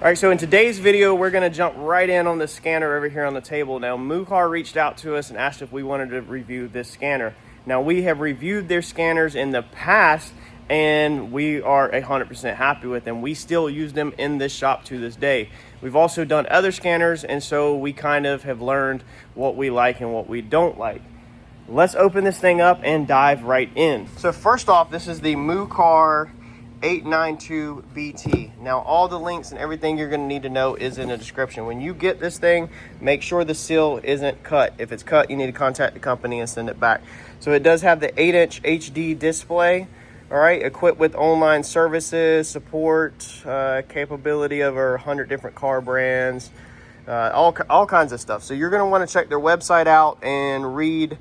All right, so in today's video, we're gonna jump right in on the scanner over here on the table. Now, MUCAR reached out to us and asked if we wanted to review this scanner. Now, we have reviewed their scanners in the past, and we are 100% happy with them. We still use them in this shop to this day. We've also done other scanners, and so we kind of have learned what we like and what we don't like. Let's open this thing up and dive right in. So first off, this is the MUCAR 892BT. Now, all the links and everything you're going to need to know is in the description. When you get this thing, make sure the seal isn't cut. If it's cut, you need to contact the company and send it back. So it does have the 8-inch HD display, all right, equipped with online services, support, capability of over 100 different car brands, all kinds of stuff. So you're going to want to check their website out and read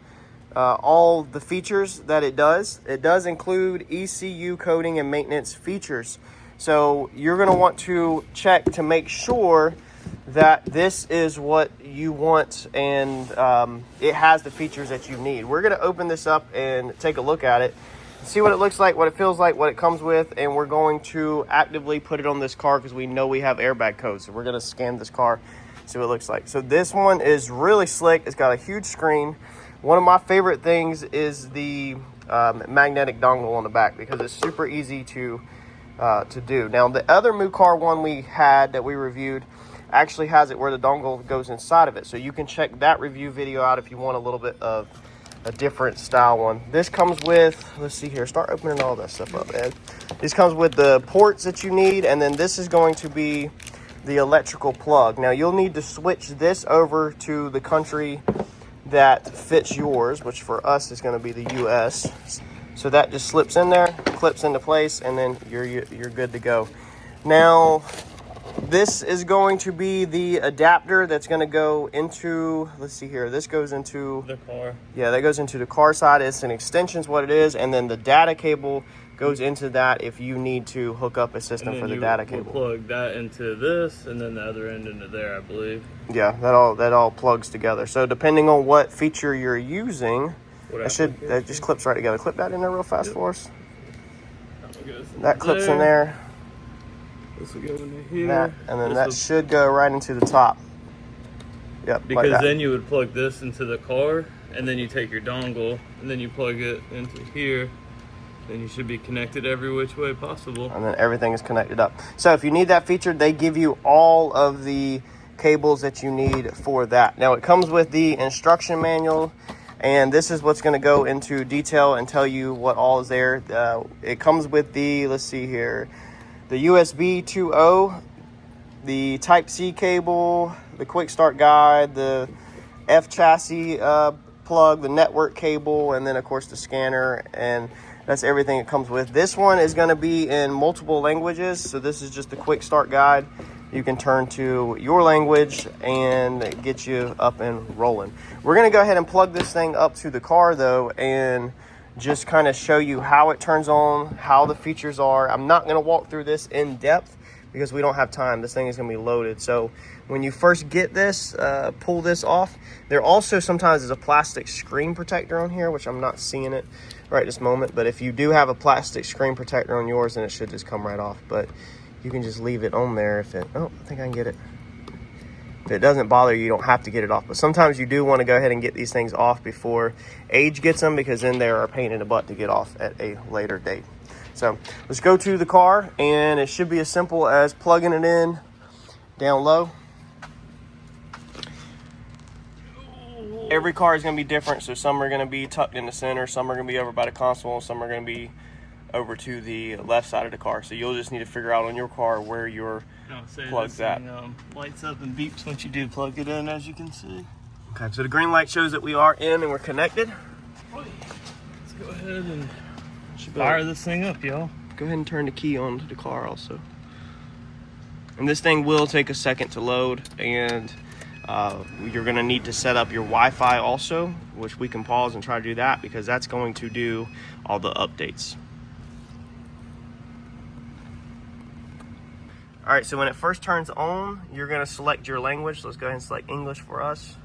all the features that it does. It does include ECU coding and maintenance features. So you're going to want to check to make sure that this is what you want and it has the features that you need. We're going to open this up and take a look at it, see what it looks like, what it feels like, what it comes with, and we're going to actively put it on this car because we know we have airbag codes. So we're going to scan this car, see what it looks like. So this one is really slick. It's got a huge screen. One of my favorite things is the magnetic dongle on the back because it's super easy to do. Now, the other MUCAR one we had that we reviewed actually has it where the dongle goes inside of it. So you can check that review video out if you want a little bit of a different style one. This comes with, let's see here, start opening all that stuff up, Ed. This comes with the ports that you need, and then this is going to be the electrical plug. Now, you'll need to switch this over to the country that fits yours, which for us is going to be the US. So that just slips in there, clips into place, and then you're good to go. Now, this is going to be the adapter that's going to go into, let's see here, this goes into the car. Yeah, that goes into the car side. It's an extension is what it is, and then the data cable goes into that if you need to hook up a system for the data cable. Plug that into this, and then the other end into there, I believe. Yeah, that all plugs together. So depending on what feature you're using, that just clips right together. Clip that in there real fast for us. That clips in there. This will go into here. That, and then that should go right into the top. Yep. Because like then you would plug this into the car, and then you take your dongle, and then you plug it into here. Then you should be connected every which way possible. And then everything is connected up. So if you need that feature, they give you all of the cables that you need for that. Now, it comes with the instruction manual, and this is what's going to go into detail and tell you what all is there. It comes with the, let's see here, the USB 2.0, the Type-C cable, the quick start guide, the F chassis plug, the network cable, and then of course the scanner, and that's everything it comes with. This one is going to be in multiple languages, so this is just a quick start guide. You can turn to your language and get you up and rolling. We're going to go ahead and plug this thing up to the car though, and just kind of show you how it turns on, how the features are. I'm not going to walk through this in depth because we don't have time. This thing is going to be loaded. So when you first get this, pull this off. There also sometimes is a plastic screen protector on here, which I'm not seeing it right this moment. But if you do have a plastic screen protector on yours, then it should just come right off. But you can just leave it on there if it, oh, I think I can get it. If it doesn't bother you, you don't have to get it off. But sometimes you do want to go ahead and get these things off before age gets them, because then they're a pain in the butt to get off at a later date. So let's go to the car, and it should be as simple as plugging it in down low. Every car is going to be different, so some are going to be tucked in the center, some are going to be over by the console, some are going to be over to the left side of the car. So you'll just need to figure out on your car where your plug's at. Lights up and beeps once you do plug it in, as you can see. Okay, so the green light shows that we are in and we're connected. Let's go ahead and fire this thing up, y'all. Go ahead and turn the key on to the car also. And this thing will take a second to load, and you're going to need to set up your Wi-Fi also, which we can pause and try to do that because that's going to do all the updates. All right, so when it first turns on, you're going to select your language. So let's go ahead and select English for us.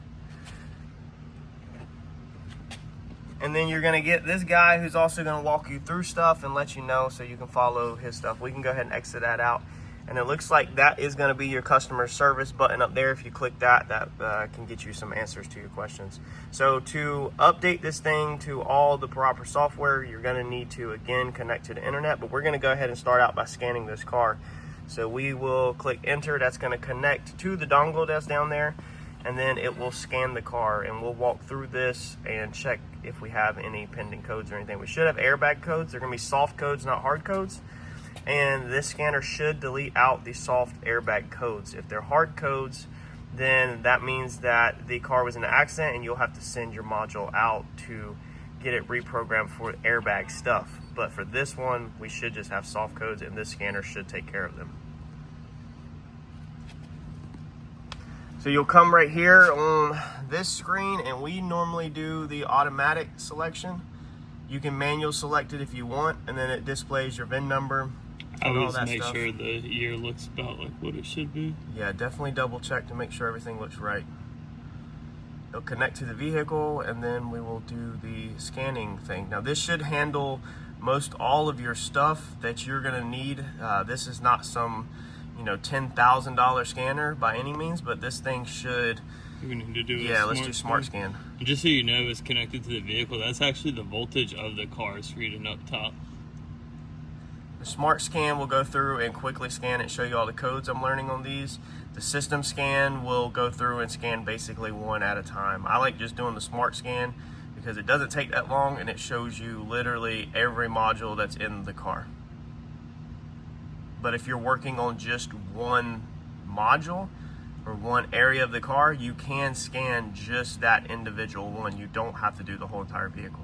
And then you're going to get this guy who's also going to walk you through stuff and let you know so you can follow his stuff. We can go ahead and exit that out. And it looks like that is going to be your customer service button up there. If you click that, that can get you some answers to your questions. So to update this thing to all the proper software, you're going to need to, again, connect to the internet. But we're going to go ahead and start out by scanning this car. So we will click enter. That's going to connect to the dongle that's down there. And then it will scan the car. And we'll walk through this and check if we have any pending codes or anything. We should have airbag codes. They're going to be soft codes, not hard codes. And this scanner should delete out the soft airbag codes. If they're hard codes, then that means that the car was in an accident and you'll have to send your module out to get it reprogrammed for airbag stuff. But for this one, we should just have soft codes, and this scanner should take care of them. So you'll come right here on this screen, and we normally do the automatic selection. You can manual select it if you want, and then it displays your VIN number. I always make sure the year looks about like what it should be. Yeah, definitely double check to make sure everything looks right. It'll connect to the vehicle, and then we will do the scanning thing. Now this should handle most all of your stuff that you're gonna need. This is not some, $10,000 scanner by any means, but this thing should. We need to do let's do smart scan. And just so you know, it's connected to the vehicle. That's actually the voltage of the car is reading up top. The smart scan will go through and quickly scan and show you all the codes I'm learning on these. The system scan will go through and scan basically one at a time. I like just doing the smart scan because it doesn't take that long and it shows you literally every module that's in the car. But if you're working on just one module or one area of the car, you can scan just that individual one. You don't have to do the whole entire vehicle.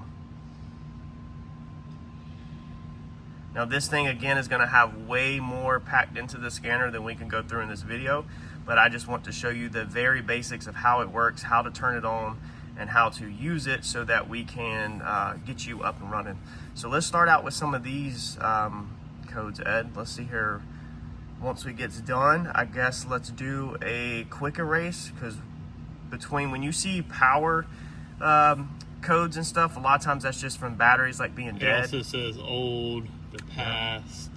Now this thing again is going to have way more packed into the scanner than we can go through in this video, but I just want to show you the very basics of how it works, how to turn it on, and how to use it so that we can get you up and running. So let's start out with some of these codes, Ed. Let's see here. Once we get done, I guess let's do a quick erase, because when you see power codes and stuff, a lot of times that's just from batteries like being dead. It also says old, the past.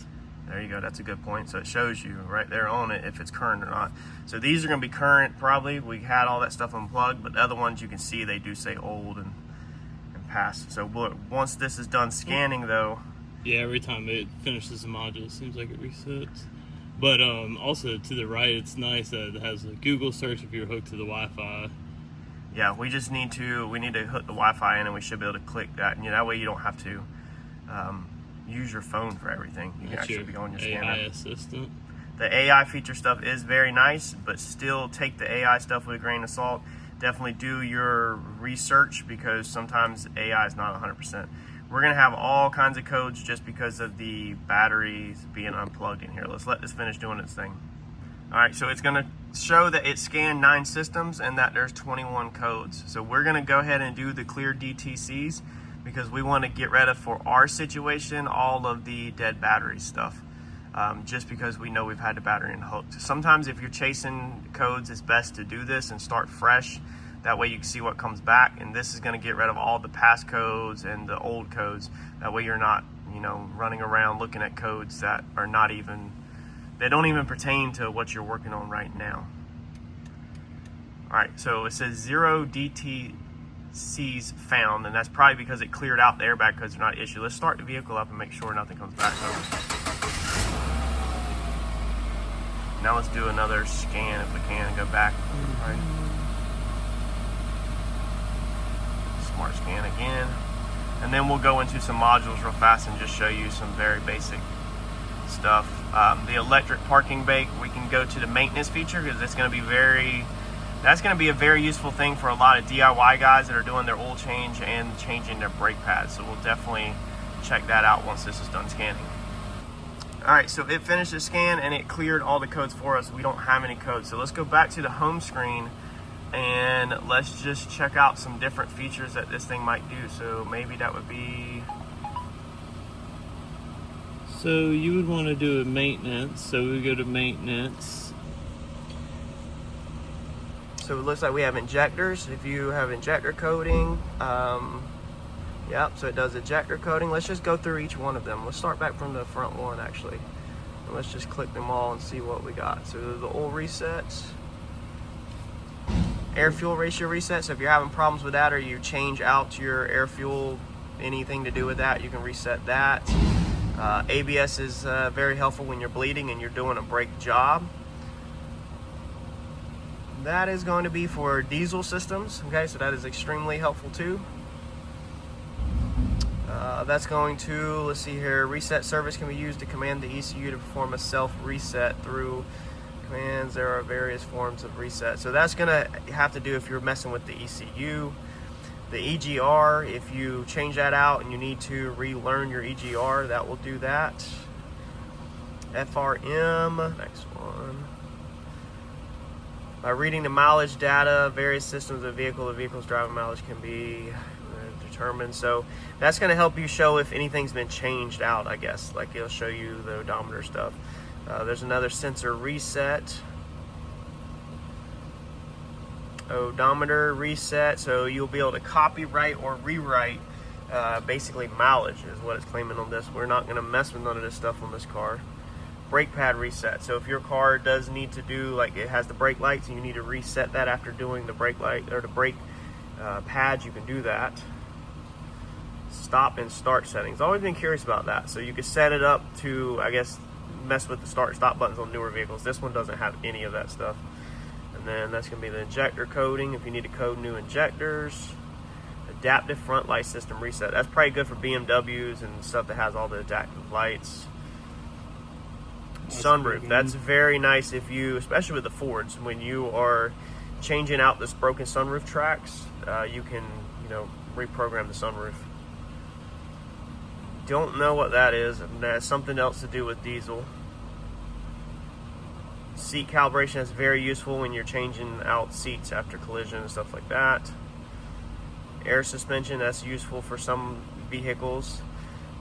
There you go, that's a good point. So it shows you right there on it if it's current or not. So these are going to be current probably. We had all that stuff unplugged, but the other ones you can see they do say old and past. So once this is done scanning though. Yeah, every time it finishes the module, it seems like it resets. But also to the right, it's nice that it has a Google search if you're hooked to the Wi-Fi. Yeah, we need to hook the Wi-Fi in, and we should be able to click that. And that way you don't have to use your phone for everything. You can actually be on your scanner. AI assistant. The AI feature stuff is very nice, but still take the AI stuff with a grain of salt. Definitely do your research, because sometimes AI is not 100%. We're going to have all kinds of codes just because of the batteries being unplugged in here. Let's let this finish doing its thing. All right, so it's going to show that it scanned 9 systems and that there's 21 codes. So we're going to go ahead and do the clear DTCs, because we want to get rid of, for our situation, all of the dead battery stuff. Just because we know we've had the battery unhooked. Sometimes if you're chasing codes, it's best to do this and start fresh. That way you can see what comes back, and this is going to get rid of all the past codes and the old codes. That way you're not, running around looking at codes that are not even, they don't even pertain to what you're working on right now. All right, so it says 0 DTCs found, and that's probably because it cleared out the airbag codes are not an issue. Let's start the vehicle up and make sure nothing comes back over. Now let's do another scan if we can and go back. All right. Smart scan again, and then we'll go into some modules real fast and just show you some very basic stuff. The electric parking brake, we can go to the maintenance feature, because that's going to be a very useful thing for a lot of DIY guys that are doing their oil change and changing their brake pads. So we'll definitely check that out once this is done scanning. All right, so it finished the scan and it cleared all the codes for us. We don't have any codes, so let's go back to the home screen and let's just check out some different features that this thing might do. So maybe that would be... So you would want to do a maintenance. So we go to maintenance. So it looks like we have injectors. If you have injector coding, yep, so it does injector coding. Let's just go through each one of them. Let's start back from the front one actually. Let's just click them all and see what we got. So the oil resets, air fuel ratio reset. So if you're having problems with that, or you change out your air fuel, anything to do with that, you can reset that. ABS is very helpful when you're bleeding and you're doing a brake job. That is going to be for diesel systems. Okay, so that is extremely helpful too. That's going to, let's see here, reset service can be used to command the ECU to perform a self-reset through commands. There are various forms of reset. So that's going to have to do if you're messing with the ECU. The EGR, if you change that out and you need to relearn your EGR, that will do that. FRM, next one. By reading the mileage data, various systems of the vehicle's driving mileage can be determined. So that's going to help you show if anything's been changed out, I guess. Like it'll show you the odometer stuff. There's another sensor reset. Odometer reset. So you'll be able to copyright or rewrite basically mileage is what it's claiming on this. We're not going to mess with none of this stuff on this car. Brake pad reset. So if your car does need to do, like it has the brake lights and you need to reset that after doing the brake light or the brake pads, you can do that. Stop and start settings. Always been curious about that. So you can set it up to, I guess, mess with the start and stop buttons on newer vehicles. This one doesn't have any of that stuff. And then that's going to be the injector coding if you need to code new injectors. Adaptive front light system reset. That's probably good for BMWs and stuff that has all the adaptive lights. Sunroof. That's very nice if you, especially with the Fords, when you are changing out this broken sunroof tracks, you can, reprogram the sunroof. Don't know what that is. That's something else to do with diesel. Seat calibration is very useful when you're changing out seats after collision and stuff like that. Air suspension, that's useful for some vehicles.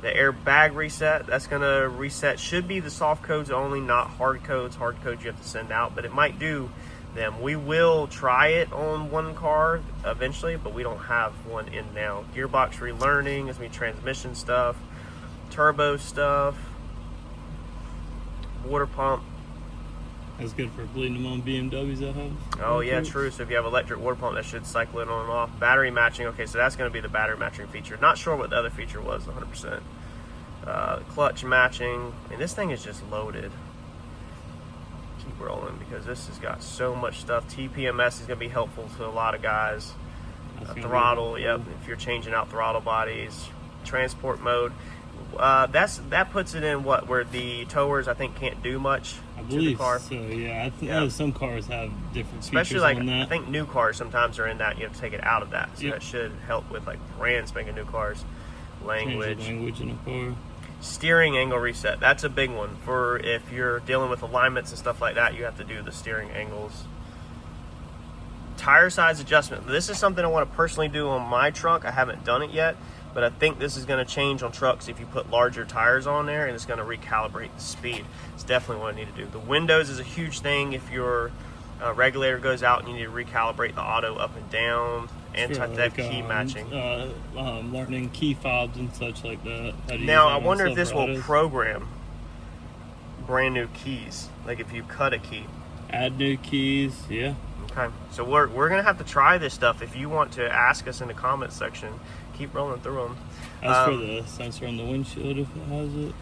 The airbag reset, that's going to reset, should be the soft codes only, not hard codes. Hard codes you have to send out, but it might do them. We will try it on one car eventually, but we don't have one in now. Gearbox relearning, it's going to be transmission stuff, turbo stuff, water pump. That's good for bleeding them on BMWs that have. Oh yeah, true. So if you have electric water pump, that should cycle it on and off. Battery matching. Okay, so that's going to be the battery matching feature. Not sure what the other feature was 100%. Clutch matching. And this thing is just loaded. Keep rolling because this has got so much stuff. TPMS is going to be helpful to a lot of guys. Throttle, yep. If you're changing out throttle bodies. Transport mode. That puts it in where the towers I think can't do much to the car. So yeah, I know some cars have different especially features like on that. I think new cars sometimes are in that. You have to take it out of that, so Yep. that should help with like brand spanking new cars. Language. Change the language in a car. Steering angle reset. That's a big one for if you're dealing with alignments and stuff like that. You have to do the steering angles. Tire size adjustment. This is something I want to personally do on my truck. I haven't done it yet. But I think this is going to change on trucks if you put larger tires on there, and it's going to recalibrate the speed. It's definitely what I need to do. The windows is a huge thing if your regulator goes out and you need to recalibrate the auto up and down. Anti-theft key matching. Learning key fobs and such like that. Now, I wonder if this will program brand new keys. Like if you cut a key. Add new keys, yeah. Okay, so we're going to have to try this stuff. If you want to ask us in the comments section, keep rolling through them. As for the sensor on the windshield, if it has it,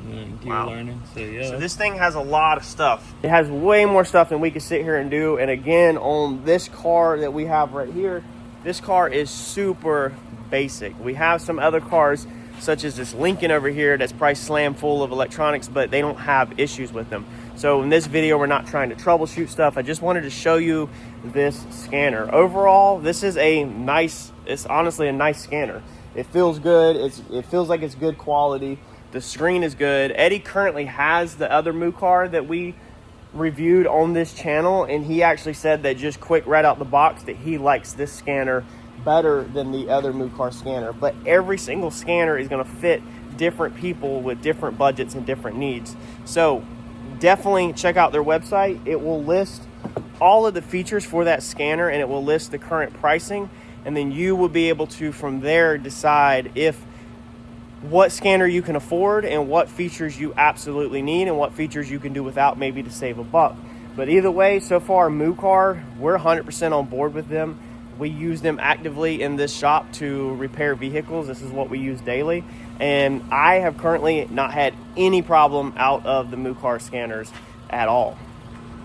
and then gear learning. So yeah. So this thing has a lot of stuff. It has way more stuff than we could sit here and do. And again, on this car that we have right here, this car is super basic. We have some other cars, such as this Lincoln over here, that's probably slam full of electronics, but they don't have issues with them. So in this video, we're not trying to troubleshoot stuff. I just wanted to show you this scanner. Overall, this is it's honestly a nice scanner. It feels good. It feels like it's good quality. The screen is good. Eddie currently has the other MUCAR that we reviewed on this channel, and he actually said that just quick right out the box that he likes this scanner better than the other MUCAR scanner. But every single scanner is going to fit different people with different budgets and different needs. So definitely check out their website. It will list all of the features for that scanner, and it will list the current pricing, and then you will be able to from there decide if what scanner you can afford and what features you absolutely need and what features you can do without, maybe to save a buck. But either way, so far MUCAR, we're 100% on board with them. We use them actively in this shop to repair vehicles. This is what we use daily. And I have currently not had any problem out of the MUCAR scanners at all.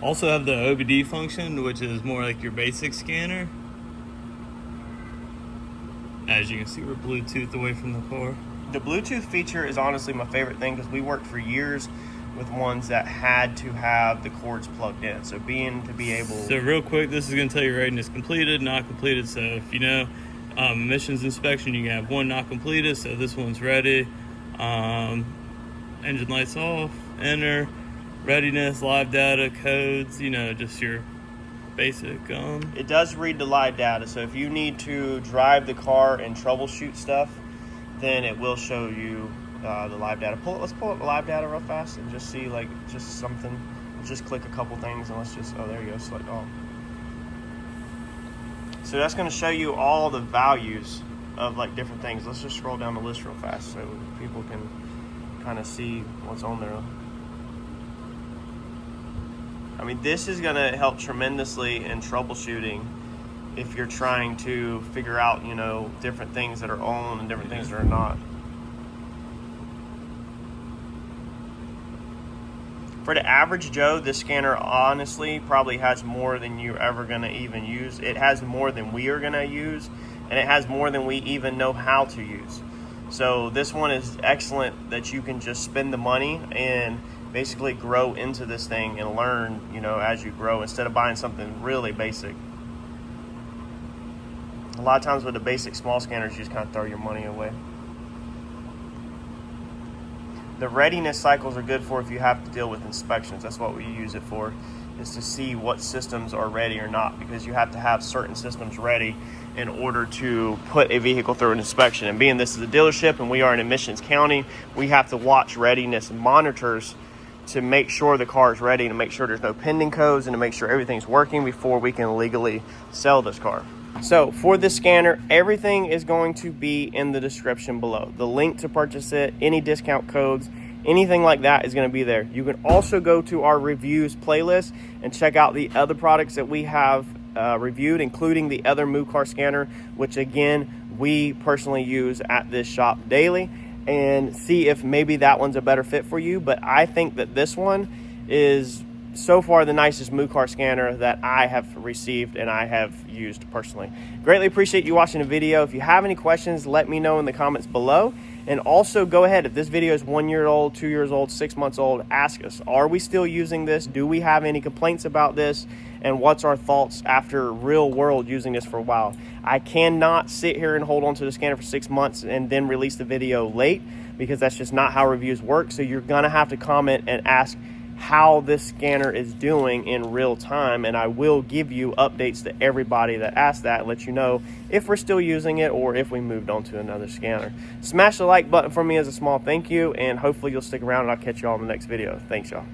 Also have the OBD function, which is more like your basic scanner. As you can see, we're Bluetooth away from the car. The Bluetooth feature is honestly my favorite thing because we worked for years with ones that had to have the cords plugged in. So being to be able... So real quick, this is going to tell you rating is completed, not completed. So if you know emissions inspection, you can have one not completed. So this one's ready. Engine lights off, enter, readiness, live data, codes, you know, just your basic. It does read the live data. So if you need to drive the car and troubleshoot stuff, then it will show you the live data. Let's pull up the live data real fast and just see, like, just something. Just click a couple things and let's just, oh, there you go, select all. So that's going to show you all the values of like different things. Let's just scroll down the list real fast so people can kind of see what's on there. I mean, this is going to help tremendously in troubleshooting if you're trying to figure out, you know, different things that are on and different things that are not. For the average Joe, this scanner honestly probably has more than you're ever going to even use. It has more than we are going to use, and it has more than we even know how to use. So this one is excellent that you can just spend the money and basically grow into this thing and learn, you know, as you grow, instead of buying something really basic. A lot of times with the basic small scanners, you just kind of throw your money away. The readiness cycles are good for if you have to deal with inspections. That's what we use it for, is to see what systems are ready or not, because you have to have certain systems ready in order to put a vehicle through an inspection. And being this is a dealership and we are in Admissions County, we have to watch readiness monitors to make sure the car is ready, to make sure there's no pending codes, and to make sure everything's working before we can legally sell this car. So for this scanner, everything is going to be in the description below. The link to purchase it, any discount codes, anything like that is going to be there. You can also go to our reviews playlist and check out the other products that we have reviewed, including the other MUCAR scanner, which again, we personally use at this shop daily, and see if maybe that one's a better fit for you. But I think that this one is so far the nicest MUCAR scanner that I have received and I have used personally. Greatly appreciate you watching the video. If you have any questions, let me know in the comments below. And also go ahead, if this video is 1 year old, 2 years old, 6 months old, ask us, are we still using this? Do we have any complaints about this? And what's our thoughts after real world using this for a while? I cannot sit here and hold on to the scanner for 6 months and then release the video late, because that's just not how reviews work. So you're gonna have to comment and ask how this scanner is doing in real time, and I will give you updates to everybody that asked that and let you know if we're still using it or if we moved on to another scanner. Smash the like button for me as a small thank you, and hopefully you'll stick around and I'll catch you all in the next video. Thanks, y'all.